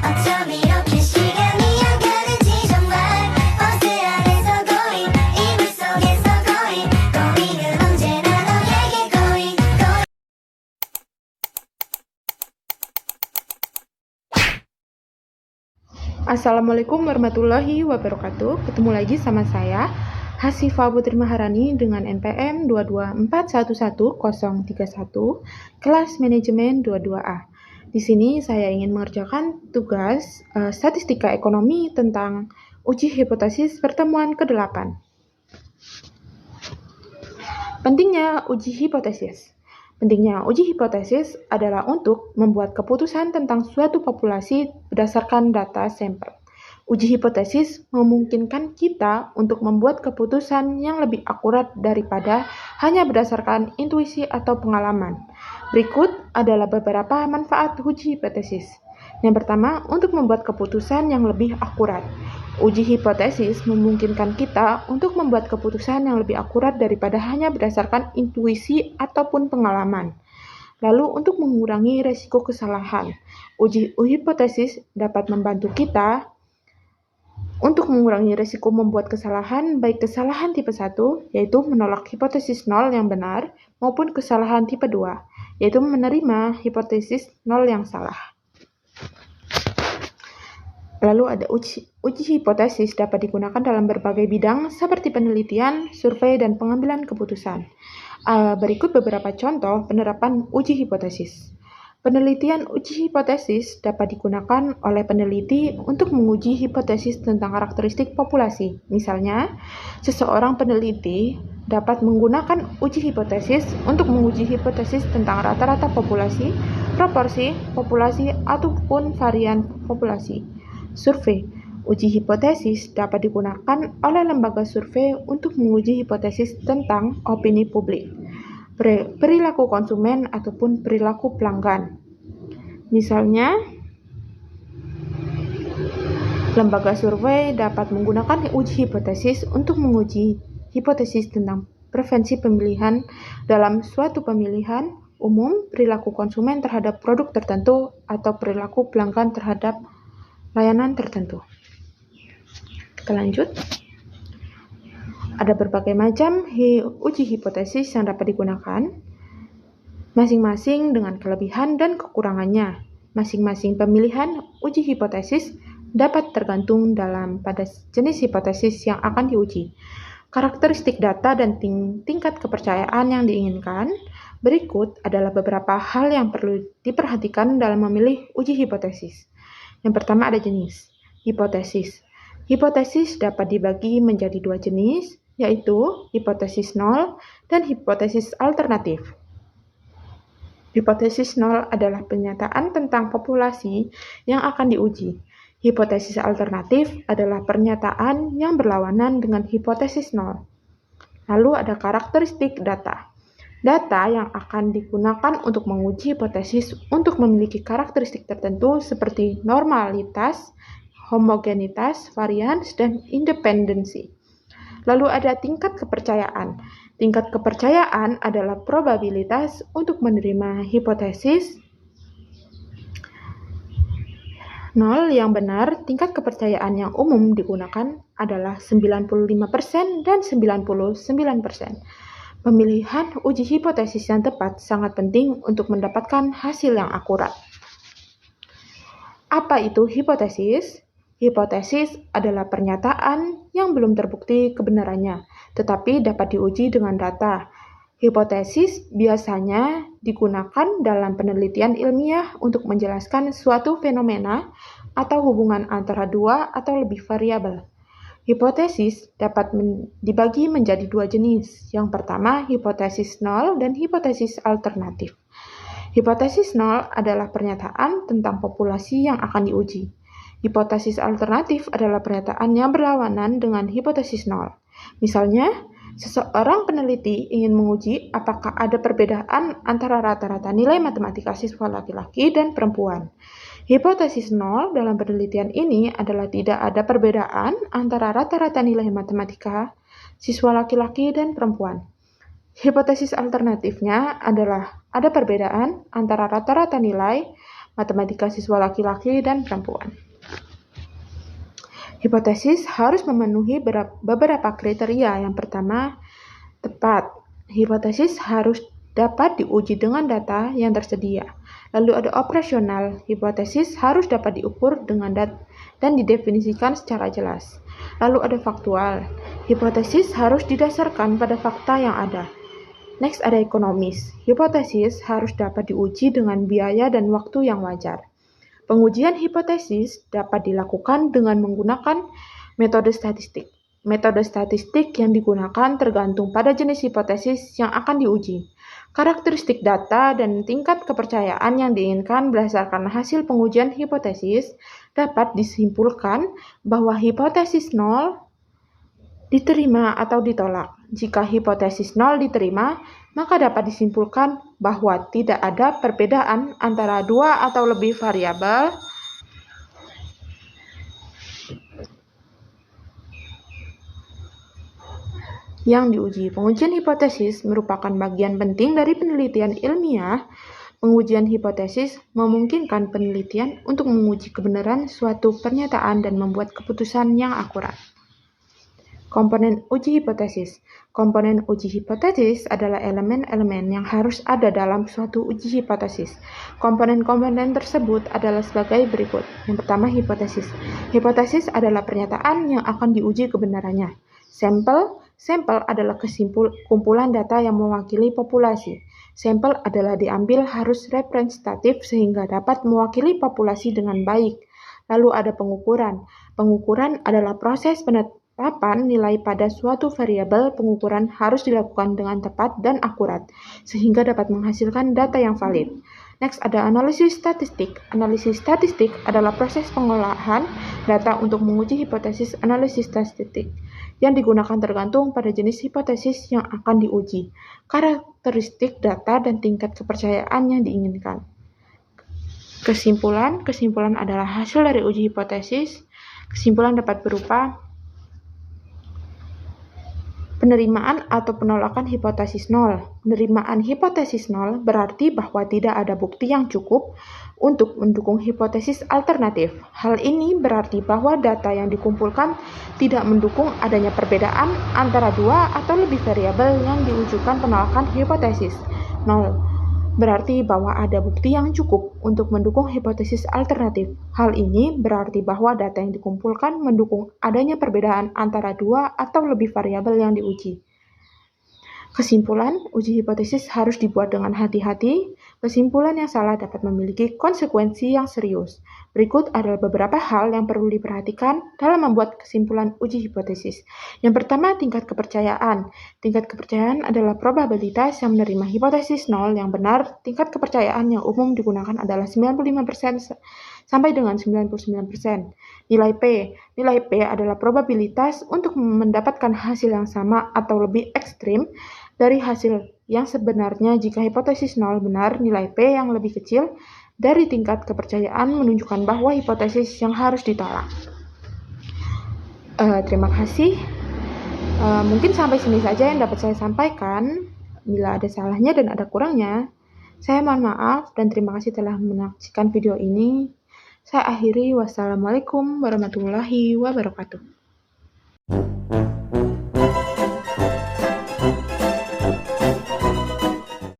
어쩜 이렇게 시간이 안 가는지 정말 버스 안에서 고잉 이불 속에서 고잉 고잉은 언제나 너에게 고잉 고잉. Assalamualaikum warahmatullahi wabarakatuh. Ketemu lagi sama saya, Hasifah Putri Maharani dengan NPM 224111031, kelas manajemen 22A. Di sini saya ingin mengerjakan tugas statistika ekonomi tentang uji hipotesis pertemuan ke-8. Pentingnya uji hipotesis. Pentingnya uji hipotesis adalah untuk membuat keputusan tentang suatu populasi berdasarkan data sampel. Uji hipotesis memungkinkan kita untuk membuat keputusan yang lebih akurat daripada hanya berdasarkan intuisi atau pengalaman. Berikut adalah beberapa manfaat uji hipotesis. Yang pertama, untuk membuat keputusan yang lebih akurat. Uji hipotesis memungkinkan kita untuk membuat keputusan yang lebih akurat daripada hanya berdasarkan intuisi ataupun pengalaman. Lalu, untuk mengurangi risiko kesalahan, uji hipotesis dapat membantu kita untuk mengurangi risiko membuat kesalahan, baik kesalahan tipe 1, yaitu menolak hipotesis 0 yang benar, maupun kesalahan tipe 2, yaitu menerima hipotesis 0 yang salah. Lalu ada uji hipotesis dapat digunakan dalam berbagai bidang seperti penelitian, survei, dan pengambilan keputusan. Berikut beberapa contoh penerapan uji hipotesis. Penelitian uji hipotesis dapat digunakan oleh peneliti untuk menguji hipotesis tentang karakteristik populasi. Misalnya, seseorang peneliti dapat menggunakan uji hipotesis untuk menguji hipotesis tentang rata-rata populasi, proporsi populasi, ataupun varian populasi. Survei. Uji hipotesis dapat digunakan oleh lembaga survei untuk menguji hipotesis tentang opini publik, perilaku konsumen, ataupun perilaku pelanggan. Misalnya, lembaga survei dapat menggunakan uji hipotesis untuk menguji hipotesis tentang preferensi pemilihan dalam suatu pemilihan umum, perilaku konsumen terhadap produk tertentu, atau perilaku pelanggan terhadap layanan tertentu. Kita lanjut. Ada berbagai macam uji hipotesis yang dapat digunakan, masing-masing dengan kelebihan dan kekurangannya. Masing-masing pemilihan uji hipotesis dapat tergantung pada jenis hipotesis yang akan diuji, karakteristik data, dan tingkat kepercayaan yang diinginkan. Berikut adalah beberapa hal yang perlu diperhatikan dalam memilih uji hipotesis. Yang pertama ada jenis hipotesis. Hipotesis dapat dibagi menjadi dua jenis, yaitu hipotesis 0 dan hipotesis alternatif. Hipotesis 0 adalah pernyataan tentang populasi yang akan diuji. Hipotesis alternatif adalah pernyataan yang berlawanan dengan hipotesis 0. Lalu ada karakteristik data. Data yang akan digunakan untuk menguji hipotesis untuk memiliki karakteristik tertentu seperti normalitas, homogenitas, varians, dan independensi. Lalu ada tingkat kepercayaan. Tingkat kepercayaan adalah probabilitas untuk menerima hipotesis 0 yang benar. Tingkat kepercayaan yang umum digunakan adalah 95% dan 99%. Pemilihan uji hipotesis yang tepat sangat penting untuk mendapatkan hasil yang akurat. Apa itu hipotesis? Hipotesis adalah pernyataan yang belum terbukti kebenarannya, tetapi dapat diuji dengan data. Hipotesis biasanya digunakan dalam penelitian ilmiah untuk menjelaskan suatu fenomena atau hubungan antara dua atau lebih variabel. Hipotesis dapat dibagi menjadi dua jenis. Yang pertama, hipotesis 0 dan hipotesis alternatif. Hipotesis 0 adalah pernyataan tentang populasi yang akan diuji. Hipotesis alternatif adalah pernyataan yang berlawanan dengan hipotesis 0. Misalnya, seseorang peneliti ingin menguji apakah ada perbedaan antara rata-rata nilai matematika siswa laki-laki dan perempuan. Hipotesis 0 dalam penelitian ini adalah tidak ada perbedaan antara rata-rata nilai matematika siswa laki-laki dan perempuan. Hipotesis alternatifnya adalah ada perbedaan antara rata-rata nilai matematika siswa laki-laki dan perempuan. Hipotesis harus memenuhi beberapa kriteria. Yang pertama, tepat. Hipotesis harus dapat diuji dengan data yang tersedia. Lalu ada operasional. Hipotesis harus dapat diukur dengan dan didefinisikan secara jelas. Lalu ada faktual. Hipotesis harus didasarkan pada fakta yang ada. Next ada ekonomis. Hipotesis harus dapat diuji dengan biaya dan waktu yang wajar. Pengujian hipotesis dapat dilakukan dengan menggunakan metode statistik. Metode statistik yang digunakan tergantung pada jenis hipotesis yang akan diuji. Karakteristik data dan tingkat kepercayaan yang diinginkan berdasarkan hasil pengujian hipotesis dapat disimpulkan bahwa hipotesis 0 diterima atau ditolak. Jika hipotesis 0 diterima, maka dapat disimpulkan bahwa tidak ada perbedaan antara dua atau lebih variabel yang diuji. Pengujian hipotesis merupakan bagian penting dari penelitian ilmiah. Pengujian hipotesis memungkinkan penelitian untuk menguji kebenaran suatu pernyataan dan membuat keputusan yang akurat. Komponen uji hipotesis. Komponen uji hipotesis adalah elemen-elemen yang harus ada dalam suatu uji hipotesis. Komponen-komponen tersebut adalah sebagai berikut. Yang pertama, hipotesis. Hipotesis adalah pernyataan yang akan diuji kebenarannya. Sampel. Sampel adalah kumpulan data yang mewakili populasi. Sampel adalah diambil harus representatif sehingga dapat mewakili populasi dengan baik. Lalu ada pengukuran. Pengukuran adalah proses penetapan nilai pada suatu variabel. Pengukuran harus dilakukan dengan tepat dan akurat, sehingga dapat menghasilkan data yang valid. Next ada analisis statistik. Analisis statistik adalah proses pengolahan data untuk menguji hipotesis analisis statistik yang digunakan tergantung pada jenis hipotesis yang akan diuji, karakteristik data, dan tingkat kepercayaan yang diinginkan. Kesimpulan. Kesimpulan adalah hasil dari uji hipotesis. Kesimpulan dapat berupa penerimaan atau penolakan hipotesis 0. Penerimaan hipotesis 0 berarti bahwa tidak ada bukti yang cukup untuk mendukung hipotesis alternatif. Hal ini berarti bahwa data yang dikumpulkan tidak mendukung adanya perbedaan antara dua atau lebih variabel yang diujukan. Penolakan hipotesis 0 berarti bahwa ada bukti yang cukup untuk mendukung hipotesis alternatif. Hal ini berarti bahwa data yang dikumpulkan mendukung adanya perbedaan antara dua atau lebih variabel yang diuji. Kesimpulan, uji hipotesis harus dibuat dengan hati-hati. Kesimpulan yang salah dapat memiliki konsekuensi yang serius. Berikut adalah beberapa hal yang perlu diperhatikan dalam membuat kesimpulan uji hipotesis. Yang pertama, tingkat kepercayaan. Tingkat kepercayaan adalah probabilitas yang menerima hipotesis 0 yang benar. Tingkat kepercayaan yang umum digunakan adalah 95% sampai dengan 99%. Nilai P. Nilai P adalah probabilitas untuk mendapatkan hasil yang sama atau lebih ekstrim dari hasil yang sebenarnya. Jika hipotesis 0 benar, nilai P yang lebih kecil dari tingkat kepercayaan menunjukkan bahwa hipotesis yang harus ditolak. Terima kasih. Mungkin sampai sini saja yang dapat saya sampaikan. Bila ada salahnya dan ada kurangnya, saya mohon maaf dan terima kasih telah menyaksikan video ini. Saya akhiri. Wassalamualaikum warahmatullahi wabarakatuh.